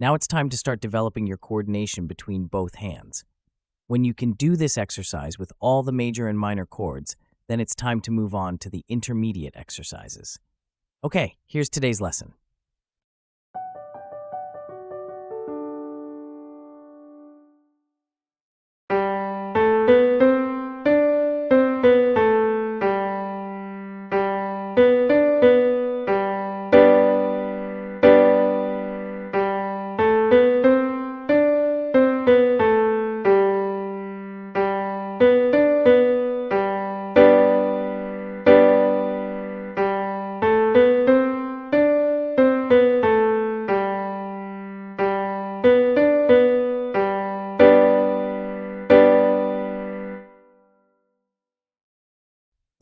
Now it's time to start developing your coordination between both hands. When you can do this exercise with all the major and minor chords, then it's time to move on to the intermediate exercises. Okay, here's today's lesson.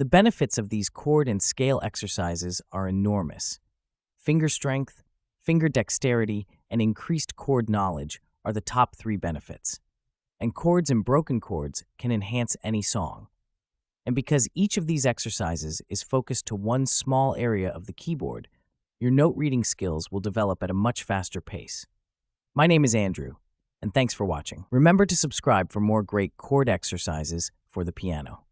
The benefits of these chord and scale exercises are enormous. Finger strength, finger dexterity, and increased chord knowledge are the top 3 benefits. And chords and broken chords can enhance any song. And because each of these exercises is focused to one small area of the keyboard, your note reading skills will develop at a much faster pace. My name is Andrew, and thanks for watching. Remember to subscribe for more great chord exercises for the piano.